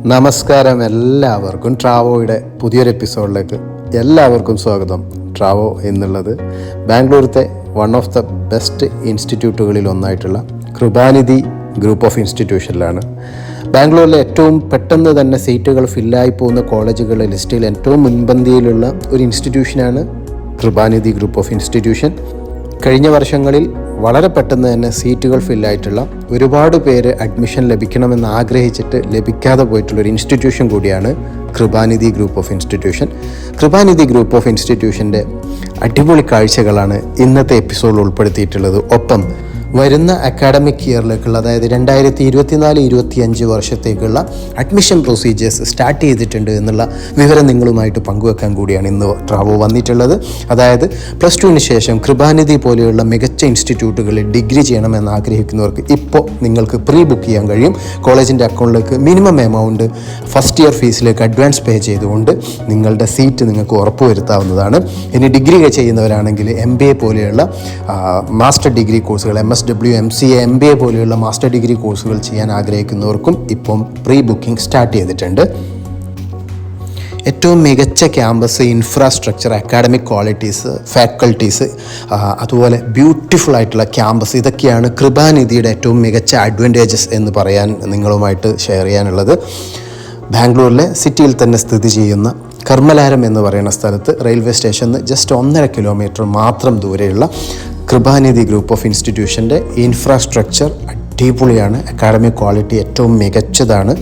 നമസ്കാരം എല്ലാവർക്കും ട്രാവോയുടെ പുതിയൊരു എപ്പിസോഡിലേക്ക് എല്ലാവർക്കും സ്വാഗതം. ട്രാവോ എന്നുള്ളത് ബാംഗ്ലൂരത്തെ വൺ ഓഫ് ദ ബെസ്റ്റ് ഇൻസ്റ്റിറ്റ്യൂട്ടുകളിൽ ഒന്നായിട്ടുള്ള കൃപാനിധി ഗ്രൂപ്പ് ഓഫ് ഇൻസ്റ്റിറ്റ്യൂഷനിലാണ്. ബാംഗ്ലൂരിലെ ഏറ്റവും പെട്ടെന്ന് തന്നെ സീറ്റുകൾ ഫില്ലായി പോകുന്ന കോളേജുകളുടെ ലിസ്റ്റിൽ ഏറ്റവും മുൻപന്തിയിലുള്ള ഒരു ഇൻസ്റ്റിറ്റ്യൂഷനാണ് കൃപാനിധി ഗ്രൂപ്പ് ഓഫ് ഇൻസ്റ്റിറ്റ്യൂഷൻ. കഴിഞ്ഞ വർഷങ്ങളിൽ വളരെ പെട്ടെന്ന് തന്നെ സീറ്റുകൾ ഫില്ലായിട്ടുള്ള ഒരുപാട് പേര് അഡ്മിഷൻ ലഭിക്കണമെന്ന് ആഗ്രഹിച്ചിട്ട് ലഭിക്കാതെ പോയിട്ടുള്ളൊരു ഇൻസ്റ്റിറ്റ്യൂഷൻ കൂടിയാണ് Kripanidhi group of institution. Kripanidhi group of ഇൻസ്റ്റിറ്റ്യൂഷൻ്റെ അടിപൊളി കാഴ്ചകളാണ് ഇന്നത്തെ എപ്പിസോഡിൽ ഉൾപ്പെടുത്തിയിട്ടുള്ളത്. ഒപ്പം വരുന്ന അക്കാഡമിക് ഇയറിലേക്കുള്ള, അതായത് 2024-25 വർഷത്തേക്കുള്ള അഡ്മിഷൻ പ്രൊസീജിയേഴ്സ് സ്റ്റാർട്ട് ചെയ്തിട്ടുണ്ട് എന്നുള്ള വിവരം നിങ്ങളുമായിട്ട് പങ്കുവെക്കാൻ കൂടിയാണ് ഇന്ന് ട്രാവോ വന്നിട്ടുള്ളത്. അതായത് +2 ശേഷം കൃപാനിധി പോലെയുള്ള മികച്ച ഇൻസ്റ്റിറ്റ്യൂട്ടുകളിൽ ഡിഗ്രി ചെയ്യണമെന്ന് ആഗ്രഹിക്കുന്നവർക്ക് ഇപ്പോൾ നിങ്ങൾക്ക് പ്രീ ബുക്ക് ചെയ്യാൻ കഴിയും. കോളേജിൻ്റെ അക്കൗണ്ടിലേക്ക് മിനിമം എമൗണ്ട് ഫസ്റ്റ് ഇയർ ഫീസിലേക്ക് അഡ്വാൻസ് പേ ചെയ്തുകൊണ്ട് നിങ്ങളുടെ സീറ്റ് നിങ്ങൾക്ക് ഉറപ്പുവരുത്താവുന്നതാണ്. ഇനി ഡിഗ്രി ചെയ്യുന്നവരാണെങ്കിൽ MBA പോലെയുള്ള മാസ്റ്റർ ഡിഗ്രി കോഴ്സുകൾ, MSW, MCA, MBA പോലെയുള്ള മാസ്റ്റർ ഡിഗ്രി കോഴ്സുകൾ ചെയ്യാൻ ആഗ്രഹിക്കുന്നവർക്കും ഇപ്പം പ്രീ ബുക്കിംഗ് സ്റ്റാർട്ട് ചെയ്തിട്ടുണ്ട്. ഏറ്റവും മികച്ച campus, infrastructure, academic qualities, faculties, അതുപോലെ ബ്യൂട്ടിഫുൾ ആയിട്ടുള്ള ക്യാമ്പസ്, ഇതൊക്കെയാണ് കൃപാനിധിയുടെ ഏറ്റവും മികച്ച അഡ്വാൻറ്റേജസ് എന്ന് പറയാൻ നിങ്ങളുമായിട്ട് ഷെയർ ചെയ്യാനുള്ളത്. ബാംഗ്ലൂരിലെ സിറ്റിയിൽ തന്നെ സ്ഥിതി ചെയ്യുന്ന കർമ്മലാരം എന്ന് പറയുന്ന സ്ഥലത്ത് റെയിൽവേ സ്റ്റേഷനിൽ ജസ്റ്റ് 1.5 കിലോമീറ്റർ മാത്രം ദൂരെയുള്ള കൃപാനിധി ഗ്രൂപ്പ് ഓഫ് ഇൻസ്റ്റിറ്റ്യൂഷൻ്റെ ഇൻഫ്രാസ്ട്രക്ചർ അടിപൊളിയാണ്. അക്കാഡമിക് ക്വാളിറ്റി ഏറ്റവും മികച്ചതാണ്.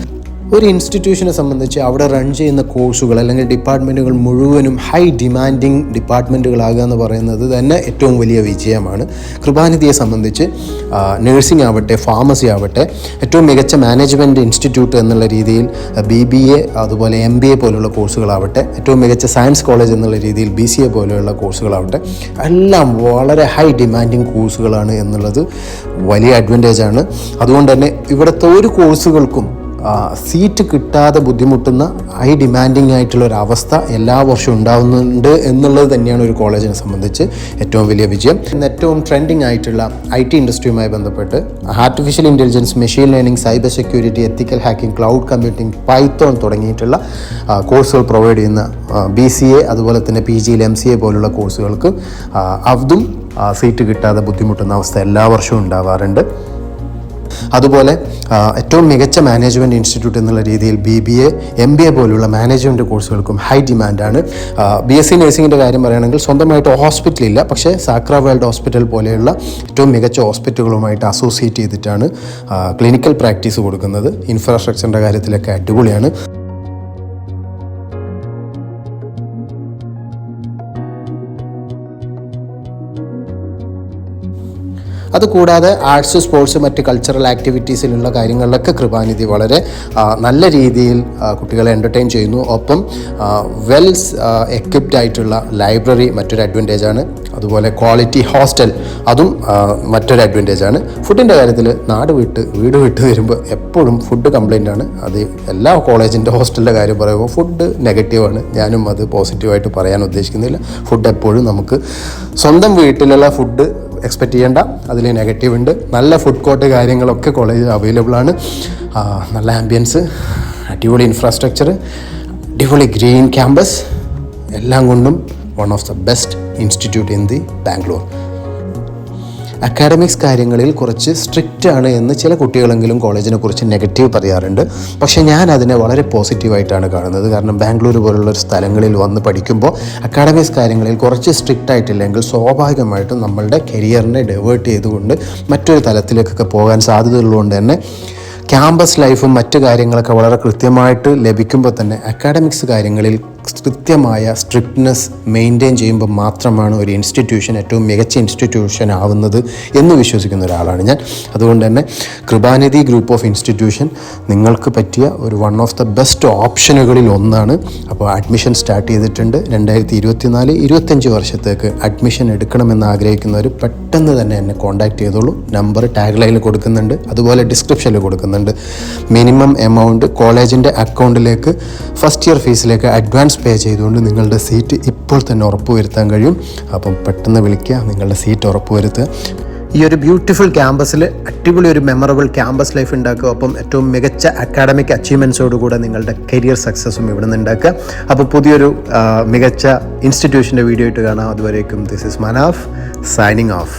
ഒരു ഇൻസ്റ്റിറ്റ്യൂഷനെ സംബന്ധിച്ച് അവിടെ റൺ ചെയ്യുന്ന കോഴ്സുകൾ അല്ലെങ്കിൽ ഡിപ്പാർട്ട്മെൻറ്റുകൾ മുഴുവനും ഹൈ ഡിമാൻഡിങ് ഡിപ്പാർട്ട്മെൻറ്റുകളാകുക എന്ന് പറയുന്നത് തന്നെ ഏറ്റവും വലിയ വിജയമാണ്. കൃപാനിധിയെ സംബന്ധിച്ച് നഴ്സിംഗ് ആവട്ടെ, ഫാർമസി ആവട്ടെ, ഏറ്റവും മികച്ച മാനേജ്മെൻറ്റ് ഇൻസ്റ്റിറ്റ്യൂട്ട് എന്നുള്ള രീതിയിൽ BBA, അതുപോലെ MBA പോലുള്ള കോഴ്സുകളാവട്ടെ, ഏറ്റവും മികച്ച സയൻസ് കോളേജ് എന്നുള്ള രീതിയിൽ BCA പോലെയുള്ള കോഴ്സുകളാവട്ടെ, എല്ലാം വളരെ ഹൈ ഡിമാൻഡിങ് കോഴ്സുകളാണ് എന്നുള്ളത് വലിയ അഡ്വാൻറ്റേജാണ്. അതുകൊണ്ട് തന്നെ ഇവിടുത്തെ ഒരു കോഴ്സുകൾക്കും സീറ്റ് കിട്ടാതെ ബുദ്ധിമുട്ടുന്ന ഹൈ ഡിമാൻഡിങ് ആയിട്ടുള്ള ഒരു അവസ്ഥ എല്ലാ വർഷവും ഉണ്ടാകുന്നുണ്ട് എന്നുള്ളത് തന്നെയാണ് ഒരു കോളേജിനെ സംബന്ധിച്ച് ഏറ്റവും വലിയ വിജയം. ഏറ്റവും ട്രെൻഡിങ് ആയിട്ടുള്ള IT ഇൻഡസ്ട്രിയുമായി ബന്ധപ്പെട്ട് artificial intelligence, machine learning, cyber security, എത്തിക്കൽ ഹാക്കിംഗ്, ക്ലൗഡ് കമ്പ്യൂട്ടിംഗ്, പൈത്തോൺ തുടങ്ങിയിട്ടുള്ള കോഴ്സുകൾ പ്രൊവൈഡ് ചെയ്യുന്ന BCA, അതുപോലെ തന്നെ PGയിൽ MCA പോലുള്ള കോഴ്സുകൾക്ക് അതും സീറ്റ് കിട്ടാതെ ബുദ്ധിമുട്ടുന്ന അവസ്ഥ എല്ലാ വർഷവും ഉണ്ടാവാറുണ്ട്. അതുപോലെ ഏറ്റവും മികച്ച മാനേജ്മെൻറ്റ് ഇൻസ്റ്റിറ്റ്യൂട്ട് എന്നുള്ള രീതിയിൽ BBA, MBA പോലുള്ള മാനേജ്മെൻറ്റ് കോഴ്സുകൾക്കും ഹൈ ഡിമാൻഡാണ്. BSc നഴ്സിംഗിൻ്റെ കാര്യം പറയുകയാണെങ്കിൽ സ്വന്തമായിട്ട് ഹോസ്പിറ്റലില്ല, പക്ഷേ സാക്ര വേൾഡ് ഹോസ്പിറ്റൽ പോലെയുള്ള ഏറ്റവും മികച്ച ഹോസ്പിറ്റലുകളുമായിട്ട് അസോസിയേറ്റ് ചെയ്തിട്ടാണ് ക്ലിനിക്കൽ പ്രാക്ടീസ് കൊടുക്കുന്നത്. ഇൻഫ്രാസ്ട്രക്ചറിൻ്റെ കാര്യത്തിലൊക്കെ അടിപൊളിയാണ്. അതുകൂടാതെ ആർട്സ്, സ്പോർട്സ്, മറ്റ് കൾച്ചറൽ ആക്ടിവിറ്റീസിലുള്ള കാര്യങ്ങളിലൊക്കെ കൃപാനിധി വളരെ നല്ല രീതിയിൽ കുട്ടികളെ എൻ്റർടൈൻ ചെയ്യുന്നു. ഒപ്പം എക്വിപ്ഡ് ആയിട്ടുള്ള ലൈബ്രറി മറ്റൊരു അഡ്വാൻറ്റേജാണ്. അതുപോലെ ക്വാളിറ്റി ഹോസ്റ്റൽ, അതും മറ്റൊരു അഡ്വാൻറ്റേജാണ്. ഫുഡിൻ്റെ കാര്യത്തിൽ വീട് വിട്ട് വരുമ്പോൾ എപ്പോഴും ഫുഡ് കംപ്ലൈൻ്റ് ആണ്. അത് എല്ലാ കോളേജിൻ്റെ ഹോസ്റ്റലിൻ്റെ കാര്യം പറയുമ്പോൾ ഫുഡ് നെഗറ്റീവാണ്. ഞാനും അത് പോസിറ്റീവായിട്ട് പറയാൻ ഉദ്ദേശിക്കുന്നില്ല. ഫുഡ് എപ്പോഴും നമുക്ക് സ്വന്തം വീട്ടിലുള്ള ഫുഡ് എക്സ്പെക്റ്റ് ചെയ്യേണ്ട, അതിൽ നെഗറ്റീവ് ഉണ്ട്. നല്ല ഫുഡ് കോർട്ട് കാര്യങ്ങളൊക്കെ കോളേജിൽ അവൈലബിൾ ആണ്. നല്ല ആംബിയൻസ്, അടിപൊളി ഇൻഫ്രാസ്ട്രക്ചർ, അടിപൊളി ഗ്രീൻ ക്യാമ്പസ്, എല്ലാം കൊണ്ടും one of the best institute in the Bangalore. Academics കാര്യങ്ങളിൽ കുറച്ച് സ്ട്രിക്റ്റ് ആണ് എന്ന് ചില കുട്ടികളെങ്കിലും കോളേജിനെ കുറിച്ച് നെഗറ്റീവ് പറയാറുണ്ട്. പക്ഷേ ഞാൻ അതിനെ വളരെ പോസിറ്റീവായിട്ടാണ് കാണുന്നത്. കാരണം ബാംഗ്ലൂർ പോലുള്ള സ്ഥലങ്ങളിൽ വന്ന് പഠിക്കുമ്പോൾ അക്കാഡമിക്സ് കാര്യങ്ങളിൽ കുറച്ച് സ്ട്രിക്റ്റ് ആയിട്ടില്ലെങ്കിൽ സ്വാഭാവികമായിട്ടും നമ്മളുടെ കരിയറിനെ ഡൈവേർട്ട് ചെയ്തുകൊണ്ട് മറ്റൊരു തലത്തിലേക്കൊക്കെ പോകാൻ സാധ്യതയുള്ളതുകൊണ്ട് തന്നെ ക്യാമ്പസ് ലൈഫും മറ്റു കാര്യങ്ങളൊക്കെ വളരെ കൃത്യമായിട്ട് ലഭിക്കുമ്പോൾ തന്നെ അക്കാഡമിക്സ് കാര്യങ്ങളിൽ കൃത്യമായ സ്ട്രിക്ട്നെസ് മെയിൻറ്റെയിൻ ചെയ്യുമ്പോൾ മാത്രമാണ് ഒരു ഇൻസ്റ്റിറ്റ്യൂഷൻ ഏറ്റവും മികച്ച ഇൻസ്റ്റിറ്റ്യൂഷൻ ആവുന്നത് എന്ന് വിശ്വസിക്കുന്ന ഒരാളാണ് ഞാൻ. അതുകൊണ്ട് തന്നെ കൃപാനിധി ഗ്രൂപ്പ് ഓഫ് ഇൻസ്റ്റിറ്റ്യൂഷൻ നിങ്ങൾക്ക് പറ്റിയ ഒരു വൺ ഓഫ് ദ ബെസ്റ്റ് ഓപ്ഷനുകളിൽ ഒന്നാണ്. അപ്പോൾ അഡ്മിഷൻ സ്റ്റാർട്ട് ചെയ്തിട്ടുണ്ട്. 2024-25 വർഷത്തേക്ക് അഡ്മിഷൻ എടുക്കണമെന്ന് ആഗ്രഹിക്കുന്നവർ പെട്ടെന്ന് തന്നെ എന്നെ കോൺടാക്റ്റ് ചെയ്തോളൂ. നമ്പർ ടാഗ് ലൈനിൽ കൊടുക്കുന്നുണ്ട്, അതുപോലെ ഡിസ്ക്രിപ്ഷനിൽ കൊടുക്കുന്നുണ്ട്. മിനിമം എമൗണ്ട് കോളേജിൻ്റെ അക്കൗണ്ടിലേക്ക് ഫസ്റ്റ് ഇയർ ഫീസിലേക്ക് അഡ്വാൻസ് പേ ചെയ്തുകൊണ്ട് നിങ്ങളുടെ സീറ്റ് ഇപ്പോൾ തന്നെ ഉറപ്പുവരുത്താൻ കഴിയും. അപ്പം പെട്ടെന്ന് വിളിക്കുക, നിങ്ങളുടെ സീറ്റ് ഉറപ്പുവരുത്തുക. ഈ ഒരു ബ്യൂട്ടിഫുൾ ക്യാമ്പസിൽ അടിപൊളി ഒരു മെമ്മറബിൾ ക്യാമ്പസ് ലൈഫ് ഉണ്ടാക്കുക. ഒപ്പം ഏറ്റവും മികച്ച അക്കാഡമിക് അച്ചീവ്മെൻറ്റ്സോടുകൂടെ നിങ്ങളുടെ കരിയർ സക്സസ്സും ഇവിടെ നിന്ന് ഉണ്ടാക്കുക. അപ്പോൾ പുതിയൊരു മികച്ച ഇൻസ്റ്റിറ്റ്യൂഷൻ്റെ വീഡിയോ ആയിട്ട് കാണാം. അതുവരേക്കും this is Manaf signing off.